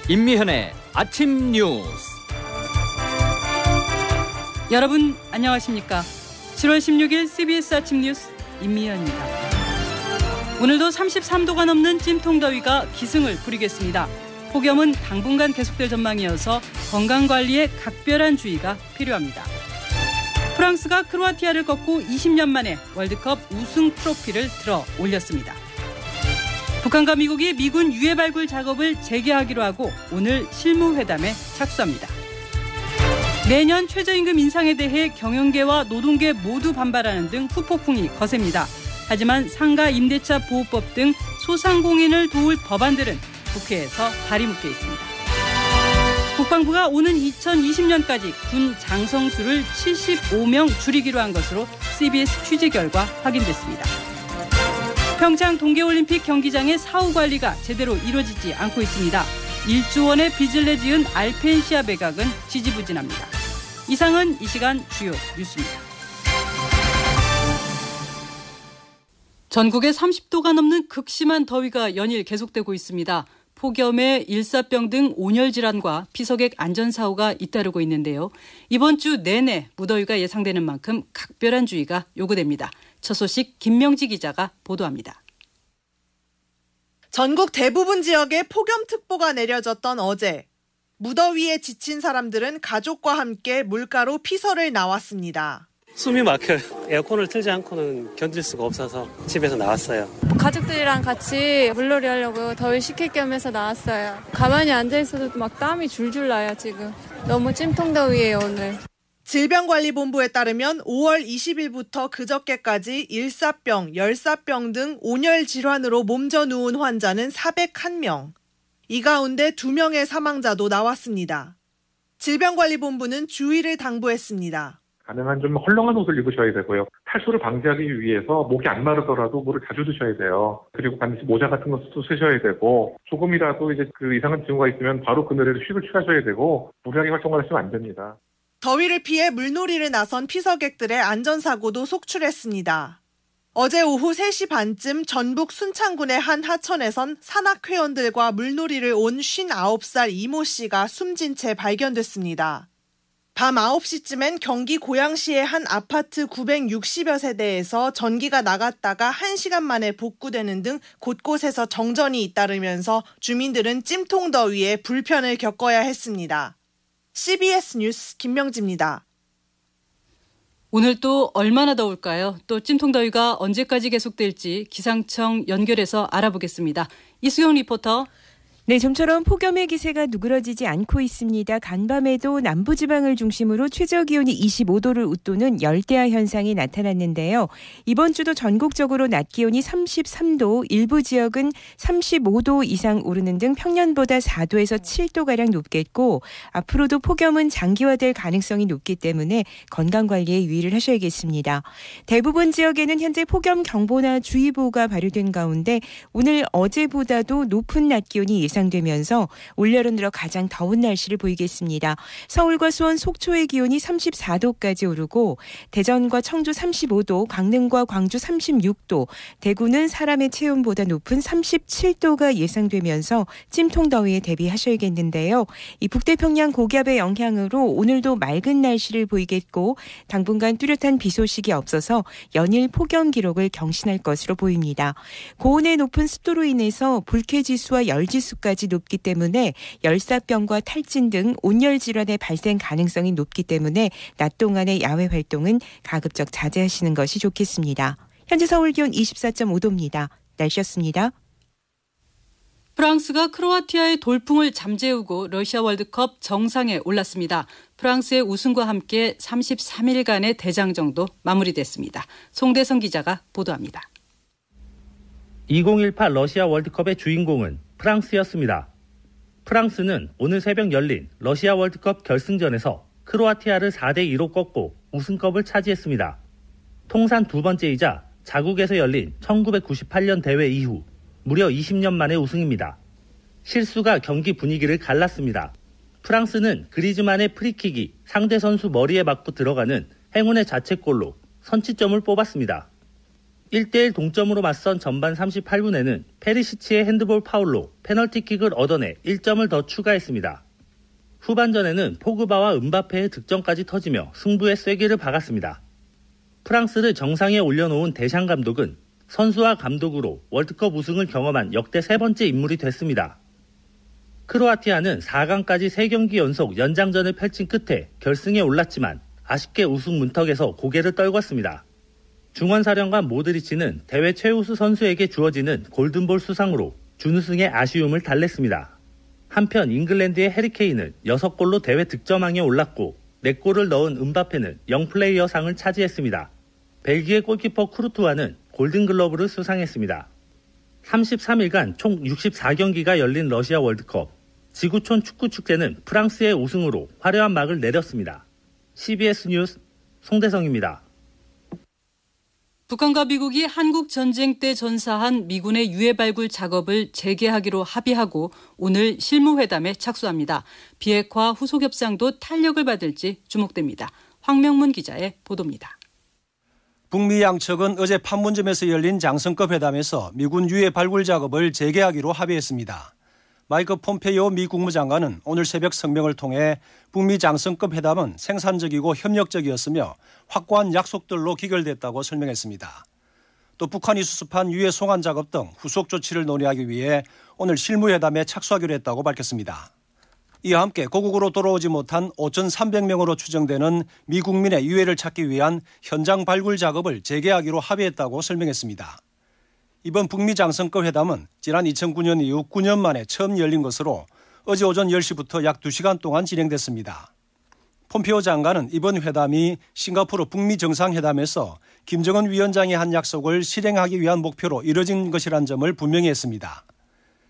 임미현의 아침 뉴스. 여러분 안녕하십니까? 7월 16일 CBS 아침 뉴스 임미현입니다. 오늘도 33도가 넘는 찜통더위가 기승을 부리겠습니다. 폭염은 당분간 계속될 전망이어서 건강관리에 각별한 주의가 필요합니다. 프랑스가 크로아티아를 꺾고 20년 만에 월드컵 우승 트로피를 들어 올렸습니다. 북한과 미국이 미군 유해 발굴 작업을 재개하기로 하고 오늘 실무회담에 착수합니다. 내년 최저임금 인상에 대해 경영계와 노동계 모두 반발하는 등 후폭풍이 거셉니다. 하지만 상가 임대차 보호법 등 소상공인을 도울 법안들은 국회에서 발이 묶여 있습니다. 국방부가 오는 2020년까지 군 장성수를 75명 줄이기로 한 것으로 CBS 취재 결과 확인됐습니다. 평창 동계올림픽 경기장의 사후 관리가 제대로 이루어지지 않고 있습니다. 1조 원의 빚을 내 지은 알펜시아 매각은 지지부진합니다. 이상은 이 시간 주요 뉴스입니다. 전국에 30도가 넘는 극심한 더위가 연일 계속되고 있습니다. 폭염에 일사병 등 온열 질환과 피서객 안전사고가 잇따르고 있는데요. 이번 주 내내 무더위가 예상되는 만큼 각별한 주의가 요구됩니다. 첫 소식 김명지 기자가 보도합니다. 전국 대부분 지역에 폭염특보가 내려졌던 어제, 무더위에 지친 사람들은 가족과 함께 물가로 피서를 나왔습니다. 숨이 막혀요. 에어컨을 틀지 않고는 견딜 수가 없어서 집에서 나왔어요. 가족들이랑 같이 물놀이 하려고 더위 식힐 겸 해서 나왔어요. 가만히 앉아있어도 막 땀이 줄줄 나요, 지금. 너무 찜통더위예요, 오늘. 질병관리본부에 따르면 5월 20일부터 그저께까지 일사병, 열사병 등 온열 질환으로 몸져 누운 환자는 401명. 이 가운데 2명의 사망자도 나왔습니다. 질병관리본부는 주의를 당부했습니다. 가능한 좀 헐렁한 옷을 입으셔야 되고요. 탈수를 방지하기 위해서 목이 안 마르더라도 물을 자주 드셔야 돼요. 그리고 반드시 모자 같은 것도 쓰셔야 되고, 조금이라도 이제 그 이상한 징후가 있으면 바로 그 노래를 휴식을 취하셔야 되고, 무리하게 활동을 하시면 안 됩니다. 더위를 피해 물놀이를 나선 피서객들의 안전사고도 속출했습니다. 어제 오후 3시 반쯤 전북 순창군의 한 하천에선 산악회원들과 물놀이를 온 59살 이모 씨가 숨진 채 발견됐습니다. 밤 9시쯤엔 경기 고양시의 한 아파트 960여 세대에서 전기가 나갔다가 1시간 만에 복구되는 등 곳곳에서 정전이 잇따르면서 주민들은 찜통더위에 불편을 겪어야 했습니다. CBS 뉴스 김명지입니다. 오늘 또 얼마나 더울까요? 또 찜통더위가 언제까지 계속될지 기상청 연결해서 알아보겠습니다. 이수경 리포터. 네, 좀처럼 폭염의 기세가 누그러지지 않고 있습니다. 간밤에도 남부지방을 중심으로 최저기온이 25도를 웃도는 열대야 현상이 나타났는데요. 이번 주도 전국적으로 낮 기온이 33도, 일부 지역은 35도 이상 오르는 등 평년보다 4도에서 7도가량 높겠고, 앞으로도 폭염은 장기화될 가능성이 높기 때문에 건강관리에 유의를 하셔야겠습니다. 대부분 지역에는 현재 폭염경보나 주의보가 발효된 가운데 오늘 어제보다도 높은 낮 기온이 예상되면서 올여름 들어 가장 더운 날씨를 보이겠습니다. 서울과 수원, 속초의 기온이 34도까지 오르고 대전과 청주 35도, 강릉과 광주 36도, 대구는 사람의 체온보다 높은 37도가 예상되면서 찜통더위에 대비하셔야겠는데요. 이 북태평양 고기압의 영향으로 오늘도 맑은 날씨를 보이겠고 당분간 뚜렷한 비 소식이 없어서 연일 폭염 기록을 경신할 것으로 보입니다. 고온의 높은 습도로 인해서 불쾌지수와 열지수까지 높기 때문에 열사병과 탈진 등 온열 질환의 발생 가능성이 높기 때문에 낮 동안의 야외 활동은 가급적 자제하시는 것이 좋겠습니다. 현재 서울 기온 24.5도입니다. 날씨였습니다. 프랑스가 크로아티아의 돌풍을 잠재우고 러시아 월드컵 정상에 올랐습니다. 프랑스의 우승과 함께 33일간의 대장정도 마무리됐습니다. 송대성 기자가 보도합니다. 2018 러시아 월드컵의 주인공은 프랑스였습니다. 프랑스는 오늘 새벽 열린 러시아 월드컵 결승전에서 크로아티아를 4대2로 꺾고 우승컵을 차지했습니다. 통산 두 번째이자 자국에서 열린 1998년 대회 이후 무려 20년 만의 우승입니다. 실수가 경기 분위기를 갈랐습니다. 프랑스는 그리즈만의 프리킥이 상대 선수 머리에 맞고 들어가는 행운의 자책골로 선취점을 뽑았습니다. 1대1 동점으로 맞선 전반 38분에는 페리시치의 핸드볼 파울로 페널티킥을 얻어내 1점을 더 추가했습니다. 후반전에는 포그바와 은바페의 득점까지 터지며 승부의 쐐기를 박았습니다. 프랑스를 정상에 올려놓은 데샹 감독은 선수와 감독으로 월드컵 우승을 경험한 역대 세 번째 인물이 됐습니다. 크로아티아는 4강까지 3경기 연속 연장전을 펼친 끝에 결승에 올랐지만 아쉽게 우승 문턱에서 고개를 떨궜습니다. 중원사령관 모드리치는 대회 최우수 선수에게 주어지는 골든볼 수상으로 준우승의 아쉬움을 달랬습니다. 한편 잉글랜드의 해리케인은 6골로 대회 득점왕에 올랐고 4골을 넣은 은바페는 영플레이어상을 차지했습니다. 벨기에 골키퍼 쿠르투아는 골든글러브를 수상했습니다. 33일간 총 64경기가 열린 러시아 월드컵. 지구촌 축구 축제는 프랑스의 우승으로 화려한 막을 내렸습니다. CBS 뉴스 송대성입니다. 북한과 미국이 한국 전쟁 때 전사한 미군의 유해 발굴 작업을 재개하기로 합의하고 오늘 실무회담에 착수합니다. 비핵화 후속 협상도 탄력을 받을지 주목됩니다. 황명문 기자의 보도입니다. 북미 양측은 어제 판문점에서 열린 장성급 회담에서 미군 유해 발굴 작업을 재개하기로 합의했습니다. 마이크 폼페이오 미 국무장관은 오늘 새벽 성명을 통해 북미 장성급 회담은 생산적이고 협력적이었으며 확고한 약속들로 기결됐다고 설명했습니다. 또 북한이 수습한 유해 송환 작업 등 후속 조치를 논의하기 위해 오늘 실무회담에 착수하기로 했다고 밝혔습니다. 이와 함께 고국으로 돌아오지 못한 5,300명으로 추정되는 미 국민의 유해를 찾기 위한 현장 발굴 작업을 재개하기로 합의했다고 설명했습니다. 이번 북미 장성급 회담은 지난 2009년 이후 9년 만에 처음 열린 것으로 어제 오전 10시부터 약 2시간 동안 진행됐습니다. 폼페이오 장관은 이번 회담이 싱가포르 북미 정상회담에서 김정은 위원장이 한 약속을 실행하기 위한 목표로 이뤄진 것이란 점을 분명히 했습니다.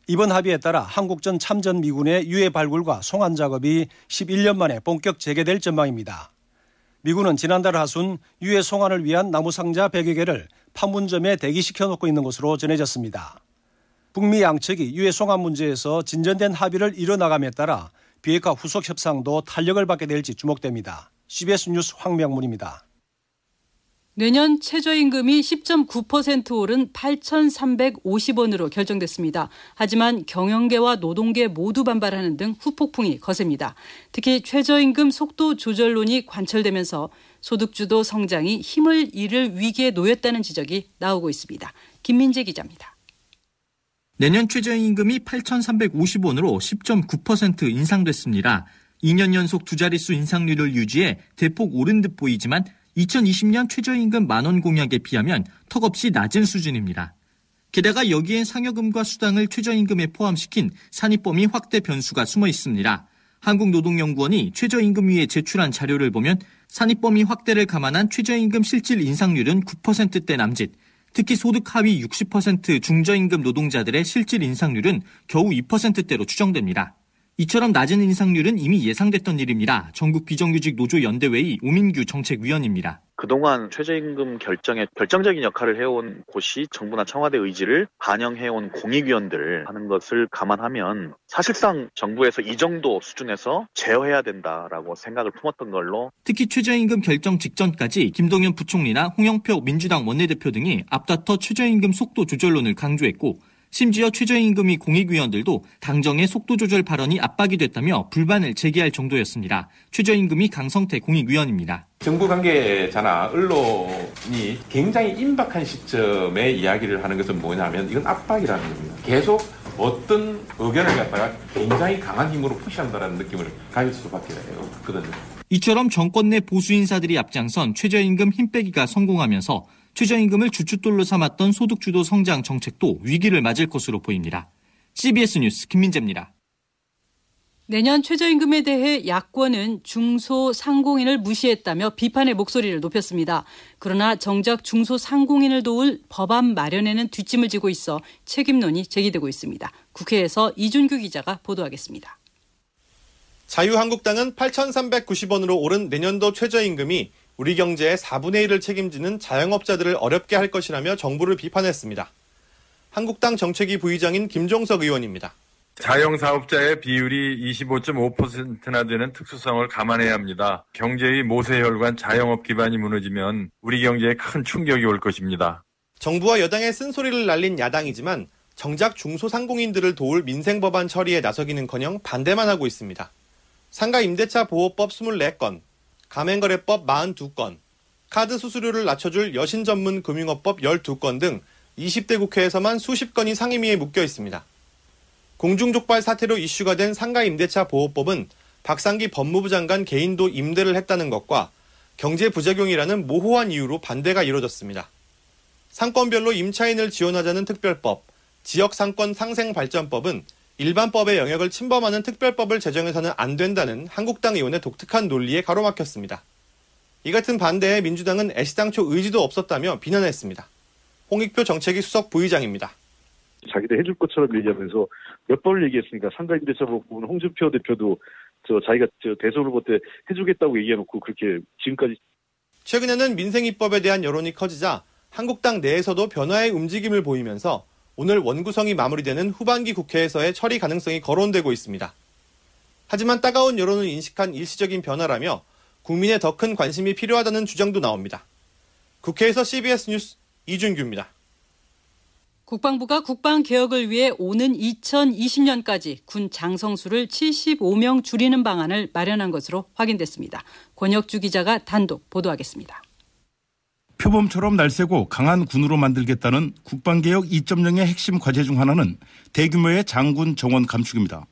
이번 합의에 따라 한국전 참전 미군의 유해 발굴과 송환 작업이 11년 만에 본격 재개될 전망입니다. 미군은 지난달 하순 유해 송환을 위한 나무상자 100여 개를 판문점에 대기시켜놓고 있는 것으로 전해졌습니다. 북미 양측이 유해 송환 문제에서 진전된 합의를 이뤄나감에 따라 비핵화 후속 협상도 탄력을 받게 될지 주목됩니다. CBS 뉴스 황명문입니다. 내년 최저임금이 10.9% 오른 8,350원으로 결정됐습니다. 하지만 경영계와 노동계 모두 반발하는 등 후폭풍이 거셉니다. 특히 최저임금 속도 조절론이 관철되면서 소득주도 성장이 힘을 잃을 위기에 놓였다는 지적이 나오고 있습니다. 김민재 기자입니다. 내년 최저임금이 8,350원으로 10.9% 인상됐습니다. 2년 연속 두 자릿수 인상률을 유지해 대폭 오른 듯 보이지만 2020년 최저임금 만원 공약에 비하면 턱없이 낮은 수준입니다. 게다가 여기엔 상여금과 수당을 최저임금에 포함시킨 산입범위 확대 변수가 숨어 있습니다. 한국노동연구원이 최저임금위에 제출한 자료를 보면 산입범위 확대를 감안한 최저임금 실질 인상률은 9%대 남짓, 특히 소득 하위 60% 중저임금 노동자들의 실질 인상률은 겨우 2%대로 추정됩니다. 이처럼 낮은 인상률은 이미 예상됐던 일입니다. 전국 비정규직 노조 연대회의 오민규 정책위원입니다. 그동안 최저임금 결정에 결정적인 역할을 해온 곳이 정부나 청와대 의지를 반영해온 공익위원들 하는 것을 감안하면 사실상 정부에서 이 정도 수준에서 제어해야 된다라고 생각을 품었던 걸로. 특히 최저임금 결정 직전까지 김동연 부총리나 홍영표 민주당 원내대표 등이 앞다퉈 최저임금 속도 조절론을 강조했고 심지어 최저임금위 공익위원들도 당정의 속도 조절 발언이 압박이 됐다며 불만을 제기할 정도였습니다. 최저임금위 강성태 공익위원입니다. 정부 관계자나 언론이 굉장히 임박한 시점에 이야기를 하는 것은 뭐냐면 이건 압박이라는 겁니다. 계속 어떤 의견을 갖다가 굉장히 강한 힘으로 푸시한다는 느낌을 가질 수밖에 없거든요. 이처럼 정권 내 보수 인사들이 앞장선 최저임금 힘빼기가 성공하면서 최저임금을 주춧돌로 삼았던 소득주도 성장 정책도 위기를 맞을 것으로 보입니다. CBS 뉴스 김민재입니다. 내년 최저임금에 대해 야권은 중소상공인을 무시했다며 비판의 목소리를 높였습니다. 그러나 정작 중소상공인을 도울 법안 마련에는 뒷짐을 지고 있어 책임론이 제기되고 있습니다. 국회에서 이준규 기자가 보도하겠습니다. 자유한국당은 8,390원으로 오른 내년도 최저임금이 우리 경제의 4분의 1을 책임지는 자영업자들을 어렵게 할 것이라며 정부를 비판했습니다. 한국당 정책위 부의장인 김종석 의원입니다. 자영사업자의 비율이 25.5%나 되는 특수성을 감안해야 합니다. 경제의 모세혈관 자영업 기반이 무너지면 우리 경제에 큰 충격이 올 것입니다. 정부와 여당의 쓴소리를 날린 야당이지만 정작 중소상공인들을 도울 민생법안 처리에 나서기는커녕 반대만 하고 있습니다. 상가임대차 보호법 24건, 가맹거래법 42건, 카드 수수료를 낮춰줄 여신전문금융업법 12건 등 20대 국회에서만 수십 건이 상임위에 묶여 있습니다. 공중족발 사태로 이슈가 된 상가임대차 보호법은 박상기 법무부 장관 개인도 임대를 했다는 것과 경제 부작용이라는 모호한 이유로 반대가 이뤄졌습니다. 상권별로 임차인을 지원하자는 특별법, 지역상권 상생발전법은 일반법의 영역을 침범하는 특별법을 제정해서는 안 된다는 한국당 의원의 독특한 논리에 가로막혔습니다. 이 같은 반대에 민주당은 애시당초 의지도 없었다며 비난했습니다. 홍익표 정책위 수석 부의장입니다. 자기들 해줄 것처럼 얘기하면서 몇 번을 얘기했으니까 상가임대차 부분 홍준표 대표도 자기가 대선 후보 때 해주겠다고 얘기해놓고 그렇게 지금까지. 최근에는 민생입법에 대한 여론이 커지자 한국당 내에서도 변화의 움직임을 보이면서 오늘 원구성이 마무리되는 후반기 국회에서의 처리 가능성이 거론되고 있습니다. 하지만 따가운 여론을 인식한 일시적인 변화라며 국민의 더 큰 관심이 필요하다는 주장도 나옵니다. 국회에서 CBS 뉴스 이준규입니다. 국방부가 국방개혁을 위해 오는 2020년까지 군 장성수를 75명 줄이는 방안을 마련한 것으로 확인됐습니다. 권혁주 기자가 단독 보도하겠습니다. 표범처럼 날쌔고 강한 군으로 만들겠다는 국방개혁 2.0의 핵심 과제 중 하나는 대규모의 장군 정원 감축입니다.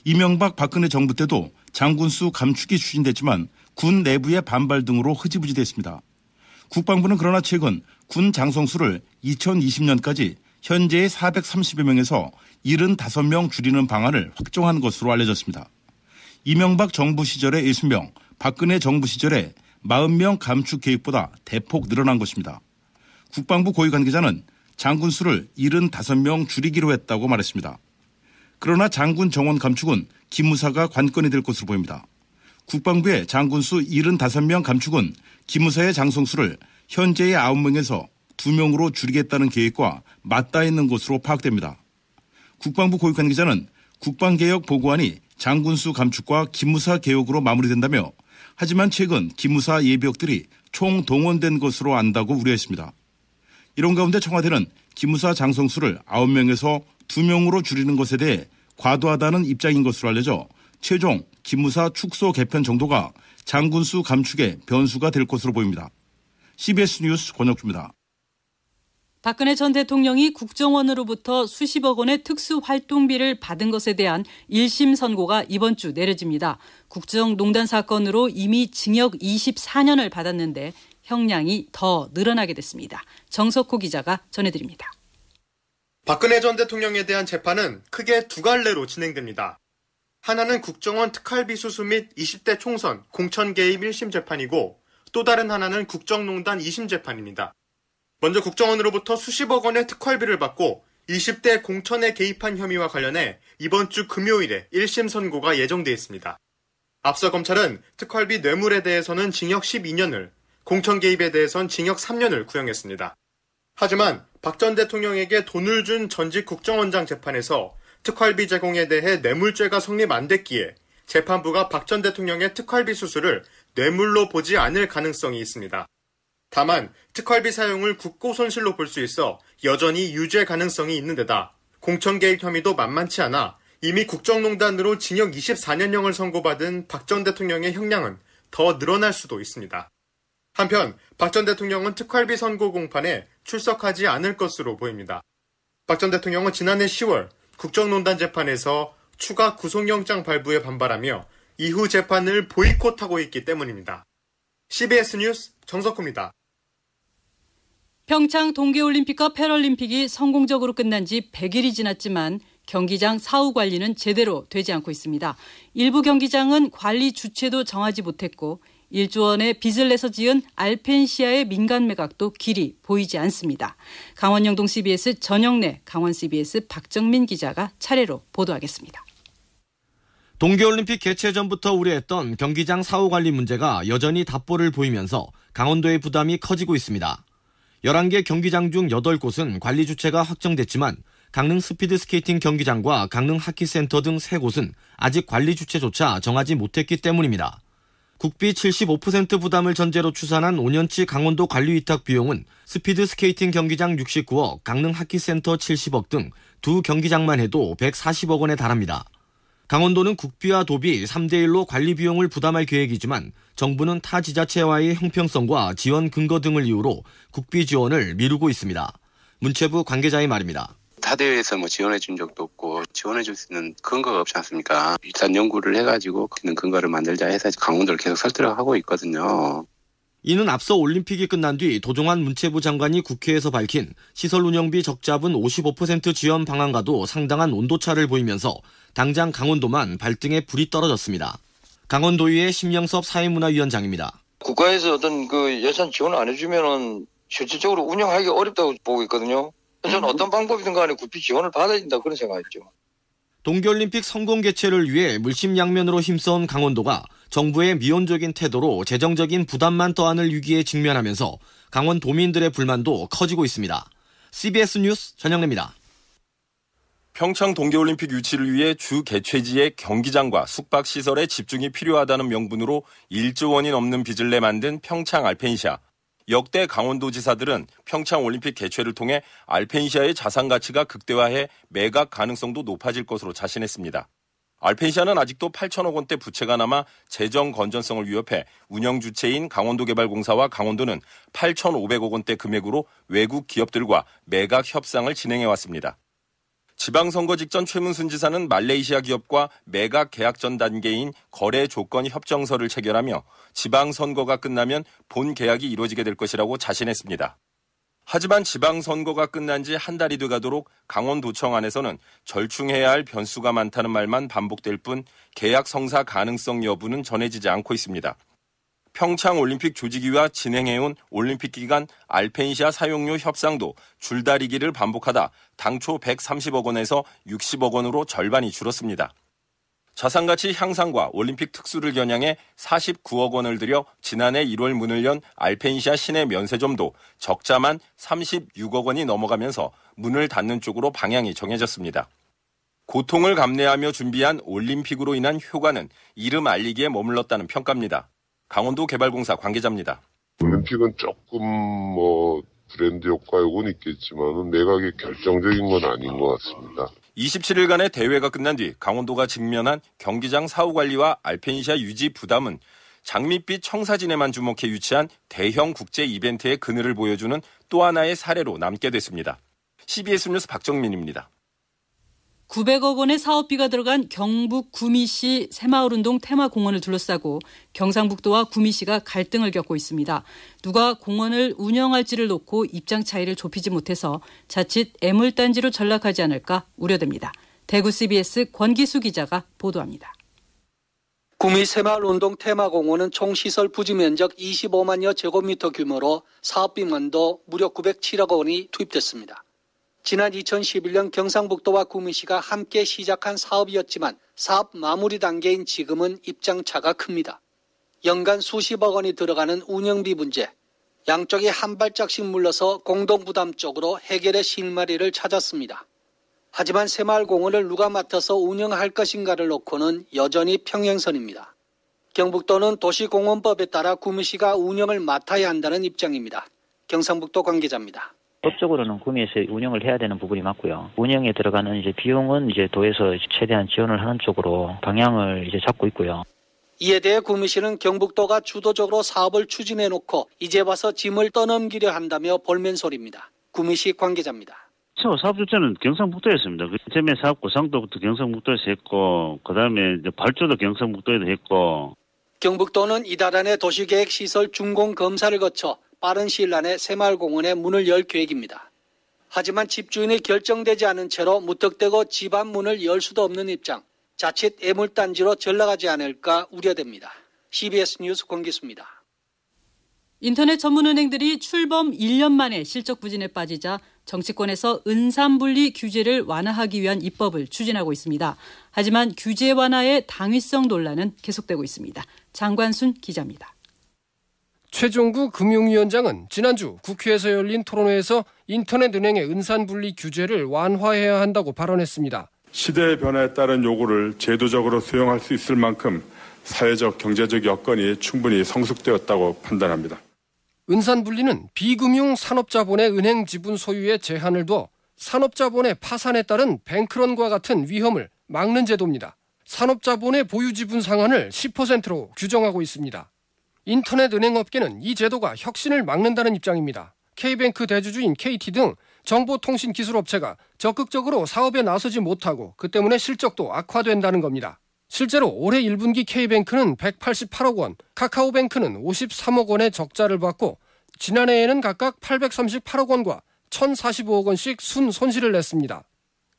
이명박 박근혜 정부 때도 장군 수 감축이 추진됐지만 군 내부의 반발 등으로 흐지부지됐습니다. 국방부는 그러나 최근 군 장성수를 2020년까지 현재의 430여 명에서 75명 줄이는 방안을 확정한 것으로 알려졌습니다. 이명박 정부 시절의 60명, 박근혜 정부 시절에 40명 감축 계획보다 대폭 늘어난 것입니다. 국방부 고위 관계자는 장군 수를 75명 줄이기로 했다고 말했습니다. 그러나 장군 정원 감축은 기무사가 관건이 될 것으로 보입니다. 국방부의 장군 수 75명 감축은 기무사의 장성수를 현재의 9명에서 2명으로 줄이겠다는 계획과 맞닿아 있는 것으로 파악됩니다. 국방부 고위 관계자는 국방개혁 보고안이 장군수 감축과 기무사 개혁으로 마무리된다며 하지만 최근 기무사 예비역들이 총동원된 것으로 안다고 우려했습니다. 이런 가운데 청와대는 기무사 장성수를 9명에서 2명으로 줄이는 것에 대해 과도하다는 입장인 것으로 알려져 최종 기무사 축소 개편 정도가 장군수 감축의 변수가 될 것으로 보입니다. CBS 뉴스 권혁주입니다. 박근혜 전 대통령이 국정원으로부터 수십억 원의 특수활동비를 받은 것에 대한 1심 선고가 이번 주 내려집니다. 국정농단 사건으로 이미 징역 24년을 받았는데 형량이 더 늘어나게 됐습니다. 정석호 기자가 전해드립니다. 박근혜 전 대통령에 대한 재판은 크게 두 갈래로 진행됩니다. 하나는 국정원 특활비 수수 및 20대 총선 공천 개입 1심 재판이고 또 다른 하나는 국정농단 2심 재판입니다. 먼저 국정원으로부터 수십억 원의 특활비를 받고 20대 공천에 개입한 혐의와 관련해 이번 주 금요일에 1심 선고가 예정돼 있습니다. 앞서 검찰은 특활비 뇌물에 대해서는 징역 12년을, 공천 개입에 대해선 징역 3년을 구형했습니다. 하지만 박 전 대통령에게 돈을 준 전직 국정원장 재판에서 특활비 제공에 대해 뇌물죄가 성립 안 됐기에 재판부가 박 전 대통령의 특활비 수수를 뇌물로 보지 않을 가능성이 있습니다. 다만 특활비 사용을 국고손실로 볼 수 있어 여전히 유죄 가능성이 있는 데다 공천 개입 혐의도 만만치 않아 이미 국정농단으로 징역 24년형을 선고받은 박 전 대통령의 형량은 더 늘어날 수도 있습니다. 한편 박 전 대통령은 특활비 선고 공판에 출석하지 않을 것으로 보입니다. 박 전 대통령은 지난해 10월 국정농단 재판에서 추가 구속영장 발부에 반발하며 이후 재판을 보이콧하고 있기 때문입니다. CBS 뉴스 정석호입니다. 평창 동계올림픽과 패럴림픽이 성공적으로 끝난 지 100일이 지났지만 경기장 사후 관리는 제대로 되지 않고 있습니다. 일부 경기장은 관리 주체도 정하지 못했고 1조 원의 빚을 내서 지은 알펜시아의 민간 매각도 길이 보이지 않습니다. 강원 영동 CBS 전영래, 강원 CBS 박정민 기자가 차례로 보도하겠습니다. 동계올림픽 개최 전부터 우려했던 경기장 사후 관리 문제가 여전히 답보를 보이면서 강원도의 부담이 커지고 있습니다. 11개 경기장 중 8곳은 관리 주체가 확정됐지만 강릉 스피드 스케이팅 경기장과 강릉 하키센터 등 3곳은 아직 관리 주체조차 정하지 못했기 때문입니다. 국비 75% 부담을 전제로 추산한 5년치 강원도 관리위탁 비용은 스피드 스케이팅 경기장 69억, 강릉 하키센터 70억 등 두 경기장만 해도 140억 원에 달합니다. 강원도는 국비와 도비 3대1로 관리 비용을 부담할 계획이지만 정부는 타 지자체와의 형평성과 지원 근거 등을 이유로 국비 지원을 미루고 있습니다. 문체부 관계자의 말입니다. 타 대회에서 지원해 준 적도 없고 지원해 줄 수 있는 근거가 없지 않습니까? 일단 연구를 해가지고 그 근거를 만들자 해서 강원도를 계속 설득을 하고 있거든요. 이는 앞서 올림픽이 끝난 뒤 도종환 문체부 장관이 국회에서 밝힌 시설 운영비 적자분 55% 지원 방안과도 상당한 온도차를 보이면서 당장 강원도만 발등에 불이 떨어졌습니다. 강원도의회 심영섭 사회문화위원장입니다. 국가에서 어떤 예산 지원을 안 해주면은 실질적으로 운영하기 어렵다고 보고 있거든요. 저는 어떤 방법이든 간에 국비 지원을 받아야 된다 그런 생각이죠. 동계올림픽 성공 개최를 위해 물심양면으로 힘써온 강원도가 정부의 미온적인 태도로 재정적인 부담만 더하는 위기에 직면하면서 강원 도민들의 불만도 커지고 있습니다. CBS 뉴스 전영래입니다. 평창 동계올림픽 유치를 위해 주 개최지의 경기장과 숙박시설에 집중이 필요하다는 명분으로 1조 원이 넘는 빚을 내 만든 평창 알펜시아. 역대 강원도지사들은 평창 올림픽 개최를 통해 알펜시아의 자산 가치가 극대화해 매각 가능성도 높아질 것으로 자신했습니다. 알펜시아는 아직도 8천억 원대 부채가 남아 재정 건전성을 위협해 운영 주체인 강원도개발공사와 강원도는 8,500억 원대 금액으로 외국 기업들과 매각 협상을 진행해왔습니다. 지방선거 직전 최문순 지사는 말레이시아 기업과 매각 계약 전 단계인 거래 조건 협정서를 체결하며 지방선거가 끝나면 본 계약이 이루어지게 될 것이라고 자신했습니다. 하지만 지방선거가 끝난 지 한 달이 돼가도록 강원도청 안에서는 절충해야 할 변수가 많다는 말만 반복될 뿐 계약 성사 가능성 여부는 전해지지 않고 있습니다. 평창 올림픽 조직위와 진행해온 올림픽 기간 알펜시아 사용료 협상도 줄다리기를 반복하다 당초 130억 원에서 60억 원으로 절반이 줄었습니다. 자산가치 향상과 올림픽 특수를 겨냥해 49억 원을 들여 지난해 1월 문을 연 알펜시아 시내 면세점도 적자만 36억 원이 넘어가면서 문을 닫는 쪽으로 방향이 정해졌습니다. 고통을 감내하며 준비한 올림픽으로 인한 효과는 이름 알리기에 머물렀다는 평가입니다. 강원도 개발공사 관계자입니다. 올림픽은 조금 브랜드 효과 요건 있겠지만 매각이 결정적인 건 아닌 것 같습니다. 27일간의 대회가 끝난 뒤 강원도가 직면한 경기장 사후 관리와 알펜시아 유지 부담은 장밋빛 청사진에만 주목해 유치한 대형 국제 이벤트의 그늘을 보여주는 또 하나의 사례로 남게 됐습니다. CBS 뉴스 박정민입니다. 900억 원의 사업비가 들어간 경북 구미시 새마을운동 테마공원을 둘러싸고 경상북도와 구미시가 갈등을 겪고 있습니다. 누가 공원을 운영할지를 놓고 입장 차이를 좁히지 못해서 자칫 애물단지로 전락하지 않을까 우려됩니다. 대구 CBS 권기수 기자가 보도합니다. 구미 새마을운동 테마공원은 총 시설 부지 면적 25만여 제곱미터 규모로 사업비만도 무려 907억 원이 투입됐습니다. 지난 2011년 경상북도와 구미시가 함께 시작한 사업이었지만 사업 마무리 단계인 지금은 입장차가 큽니다. 연간 수십억 원이 들어가는 운영비 문제, 양쪽이 한 발짝씩 물러서 공동부담적으로 해결의 실마리를 찾았습니다. 하지만 새마을공원을 누가 맡아서 운영할 것인가를 놓고는 여전히 평행선입니다. 경북도는 도시공원법에 따라 구미시가 운영을 맡아야 한다는 입장입니다. 경상북도 관계자입니다. 법적으로는 구미에서 운영을 해야 되는 부분이 맞고요. 운영에 들어가는 비용은 도에서 최대한 지원을 하는 쪽으로 방향을 잡고 있고요. 이에 대해 구미시는 경북도가 주도적으로 사업을 추진해놓고 이제 와서 짐을 떠넘기려 한다며 볼멘소리입니다. 구미시 관계자입니다. 사업 주체는 경상북도였습니다. 그 처음에 사업 구상도부터 경상북도에서 했고, 그다음에 발주도 경상북도에서 했고. 경북도는 이달 안에 도시계획시설 준공 검사를 거쳐 빠른 시일 안에 새마을공원에 문을 열 계획입니다. 하지만 집주인이 결정되지 않은 채로 무턱대고 집 앞 문을 열 수도 없는 입장, 자칫 애물단지로 전락하지 않을까 우려됩니다. CBS 뉴스 권기수입니다. 인터넷 전문은행들이 출범 1년 만에 실적 부진에 빠지자 정치권에서 은산분리 규제를 완화하기 위한 입법을 추진하고 있습니다. 하지만 규제 완화의 당위성 논란은 계속되고 있습니다. 장관순 기자입니다. 최종구 금융위원장은 지난주 국회에서 열린 토론회에서 인터넷 은행의 은산분리 규제를 완화해야 한다고 발언했습니다. 시대의 변화에 따른 요구를 제도적으로 수용할 수 있을 만큼 사회적, 경제적 여건이 충분히 성숙되었다고 판단합니다. 은산분리는 비금융 산업자본의 은행 지분 소유에 제한을 둬 산업자본의 파산에 따른 뱅크런과 같은 위험을 막는 제도입니다. 산업자본의 보유 지분 상한을 10%로 규정하고 있습니다. 인터넷 은행업계는 이 제도가 혁신을 막는다는 입장입니다. K뱅크 대주주인 KT 등 정보통신기술업체가 적극적으로 사업에 나서지 못하고 그 때문에 실적도 악화된다는 겁니다. 실제로 올해 1분기 K뱅크는 188억 원, 카카오뱅크는 53억 원의 적자를 봤고 지난해에는 각각 838억 원과 1,045억 원씩 손실을 냈습니다.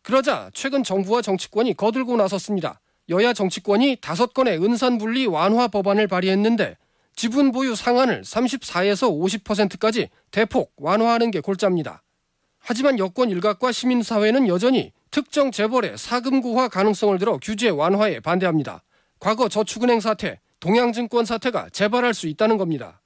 그러자 최근 정부와 정치권이 거들고 나섰습니다. 여야 정치권이 5건의 은산분리 완화 법안을 발의했는데 지분 보유 상한을 34에서 50%까지 대폭 완화하는 게 골자입니다. 하지만 여권 일각과 시민사회는 여전히 특정 재벌의 사금고화 가능성을 들어 규제 완화에 반대합니다. 과거 저축은행 사태, 동양증권 사태가 재발할 수 있다는 겁니다.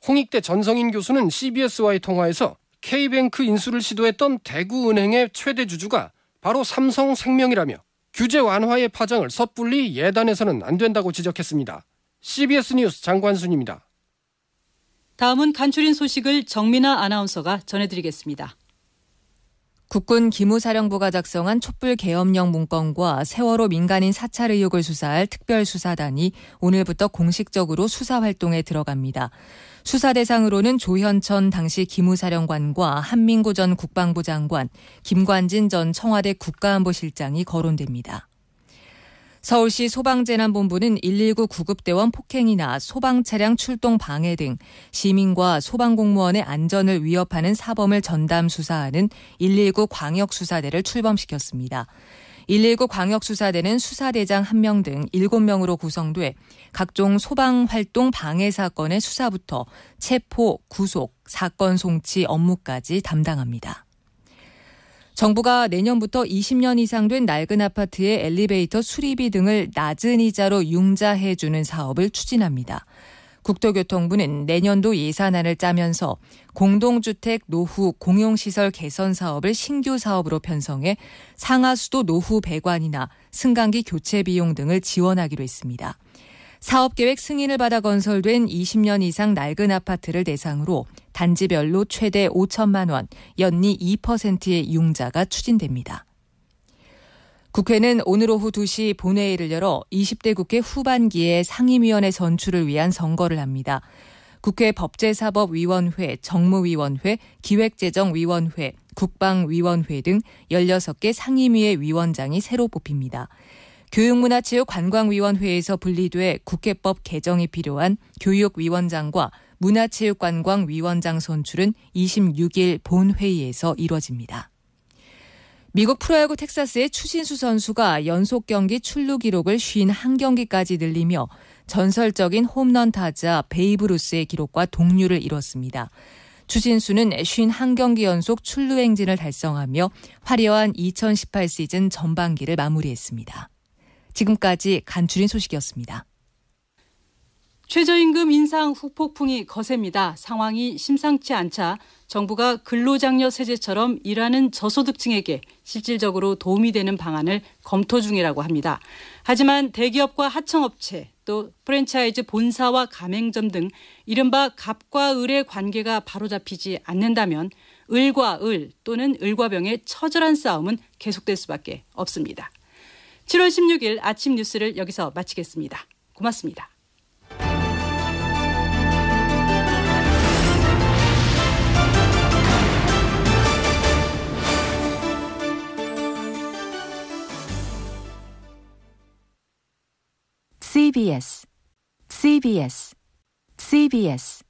홍익대 전성인 교수는 CBS와의 통화에서 K뱅크 인수를 시도했던 대구은행의 최대 주주가 바로 삼성생명이라며 규제 완화의 파장을 섣불리 예단해서는 안 된다고 지적했습니다. CBS 뉴스 장관순입니다. 다음은 간추린 소식을 정민아 아나운서가 전해드리겠습니다. 국군 기무사령부가 작성한 촛불계엄령 문건과 세월호 민간인 사찰 의혹을 수사할 특별수사단이 오늘부터 공식적으로 수사활동에 들어갑니다. 수사 대상으로는 조현천 당시 기무사령관과 한민구 전 국방부 장관, 김관진 전 청와대 국가안보실장이 거론됩니다. 서울시 소방재난본부는 119 구급대원 폭행이나 소방차량 출동 방해 등 시민과 소방공무원의 안전을 위협하는 사범을 전담 수사하는 119 광역수사대를 출범시켰습니다. 119 광역수사대는 수사대장 1명 등 7명으로 구성돼 각종 소방활동 방해 사건의 수사부터 체포, 구속, 사건 송치 업무까지 담당합니다. 정부가 내년부터 20년 이상 된 낡은 아파트의 엘리베이터 수리비 등을 낮은 이자로 융자해주는 사업을 추진합니다. 국토교통부는 내년도 예산안을 짜면서 공동주택 노후 공용시설 개선 사업을 신규 사업으로 편성해 상하수도 노후 배관이나 승강기 교체 비용 등을 지원하기로 했습니다. 사업계획 승인을 받아 건설된 20년 이상 낡은 아파트를 대상으로 단지별로 최대 5천만 원, 연리 2%의 융자가 추진됩니다. 국회는 오늘 오후 2시 본회의를 열어 20대 국회 후반기에 상임위원회 선출을 위한 선거를 합니다. 국회 법제사법위원회, 정무위원회, 기획재정위원회, 국방위원회 등 16개 상임위의 위원장이 새로 뽑힙니다. 교육문화체육관광위원회에서 분리돼 국회법 개정이 필요한 교육위원장과 문화체육관광위원장 선출은 26일 본회의에서 이뤄집니다. 미국 프로야구 텍사스의 추신수 선수가 연속 경기 출루 기록을 51경기까지 늘리며 전설적인 홈런 타자 베이브 루스의 기록과 동률을 이뤘습니다. 추신수는 51경기 연속 출루 행진을 달성하며 화려한 2018 시즌 전반기를 마무리했습니다. 지금까지 간추린 소식이었습니다. 최저임금 인상 후폭풍이 거셉니다. 상황이 심상치 않자 정부가 근로장려 세제처럼 일하는 저소득층에게 실질적으로 도움이 되는 방안을 검토 중이라고 합니다. 하지만 대기업과 하청업체 또 프랜차이즈 본사와 가맹점 등 이른바 갑과 을의 관계가 바로잡히지 않는다면 을과 을 또는 을과 병의 처절한 싸움은 계속될 수밖에 없습니다. 7월 16일 아침 뉴스를 여기서 마치겠습니다. 고맙습니다. CBS